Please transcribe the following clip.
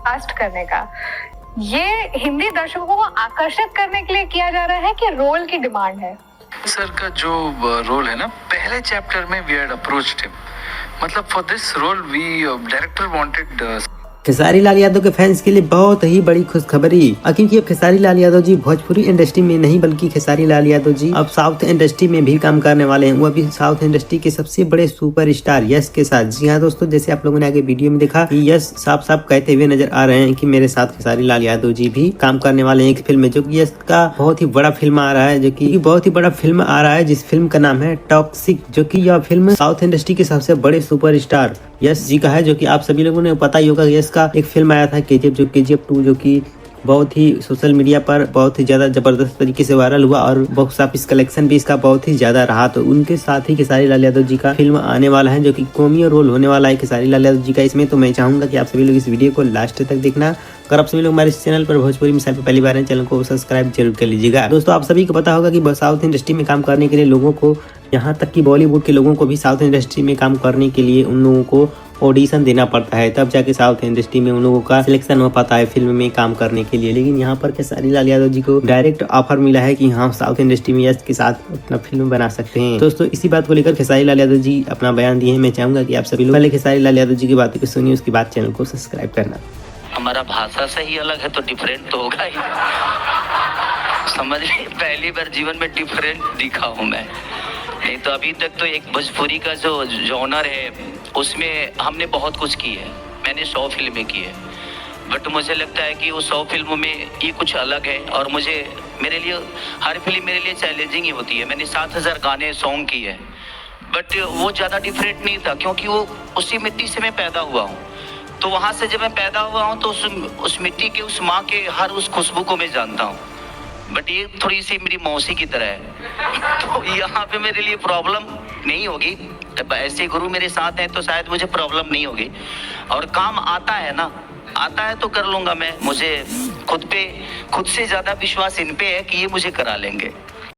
Cast करने का, ये हिंदी दर्शकों को आकर्षित करने के लिए किया जा रहा है कि रोल की डिमांड है? सर का जो रोल है ना, पहले चैप्टर में वी हैड अप्रोच्ड हिम, मतलब for this role we director wanted. Khesari Lal Yadav के फैंस के लिए बहुत ही बड़ी खुशखबरी, क्योंकि अब खेसारी लाल यादव जी भोजपुरी इंडस्ट्री में नहीं बल्कि खेसारी लाल यादव जी अब साउथ इंडस्ट्री में भी काम करने वाले हैं। वो अभी साउथ इंडस्ट्री के सबसे बड़े सुपरस्टार यश के साथ। जी हाँ दोस्तों, जैसे आप लोगों ने आगे वीडियो में देखा कि यश साफ साफ कहते हुए नजर आ रहे हैं कि मेरे साथ खेसारी लाल यादव जी भी काम करने वाले हैं एक फिल्म में, जो कि यश का बहुत ही बड़ा फिल्म आ रहा है, जो कि बहुत ही बड़ा फिल्म आ रहा है जिस फिल्म का नाम है टॉक्सिक, जो कि यह फिल्म साउथ इंडस्ट्री के सबसे बड़े सुपरस्टार यश जी का है। जो कि आप सभी लोगों ने पता ही होगा, यश का एक फिल्म आया था केजीएफ, जो केजीएफ 2, जो कि बहुत ही सोशल मीडिया पर बहुत ही ज्यादा जबरदस्त तरीके से वायरल हुआ और बॉक्स ऑफिस कलेक्शन भी इसका बहुत ही ज्यादा रहा। तो उनके साथ ही खेसारी लाल यादव जी का फिल्म आने वाला है, जो कि कॉमेडी रोल होने वाला है खेसारी लाल यादव जी का इसमें। तो मैं चाहूंगा कि आप सभी लोग इस वीडियो को लास्ट तक देखना। अगर आप सभी लोग हमारे इस चैनल पर भोजपुरी मिसाइल पर पहली बार हैं, चैनल को सब्सक्राइब जरूर कर लीजिएगा। दोस्तों, आप सभी को पता होगा कि साउथ इंडस्ट्री में काम करने के लिए लोगों को, यहाँ तक कि बॉलीवुड के लोगों को भी साउथ इंडस्ट्री में काम करने के लिए उन लोगों को ऑडिशन देना पड़ता है, तब जाके साउथ इंडस्ट्री में उन लोगों का सिलेक्शन हो पाता है फिल्म में काम करने के लिए। लेकिन यहाँ पर खेसारी लाल यादव जी को डायरेक्ट ऑफर मिला है कि हाँ, साउथ इंडस्ट्री में यश के साथ अपना फिल्म बना सकते हैं। दोस्तों, इसी बात को लेकर खेसारी लाल यादव जी अपना बयान दिए हैं। मैं चाहूंगा कि आप सभी लोग पहले खेसारी लाल यादव जी की बातों को सुनिए, उसके बाद चैनल को सब्सक्राइब करना। हमारा भाषा से ही अलग है तो डिफरेंट तो होगा ही, समझ ली। पहली बार जीवन में डिफरेंट दिखा हूँ मैं, नहीं तो अभी तक तो एक भोजपुरी का जो जॉनर है उसमें हमने बहुत कुछ की है। मैंने 100 फिल्में की है, बट मुझे लगता है कि वो 100 फिल्मों में ये कुछ अलग है। और मेरे लिए हर फिल्म मेरे लिए चैलेंजिंग ही होती है। मैंने 7000 गाने सॉन्ग किए हैं, बट वो ज़्यादा डिफरेंट नहीं था, क्योंकि वो उसी मिट्टी से मैं पैदा हुआ हूँ। तो वहाँ से जब मैं पैदा हुआ हूँ तो उस मिट्टी के, उस माँ के हर उस खुशबू को मैं जानता हूँ। बट ये थोड़ी सी मेरी मौसी की तरह है, तो यहाँ पे मेरे लिए प्रॉब्लम नहीं होगी। ऐसे गुरु मेरे साथ हैं तो शायद मुझे प्रॉब्लम नहीं होगी। और काम आता है ना, आता है तो कर लूँगा मैं। मुझे खुद से ज़्यादा विश्वास इन पे है कि ये मुझे करा लेंगे।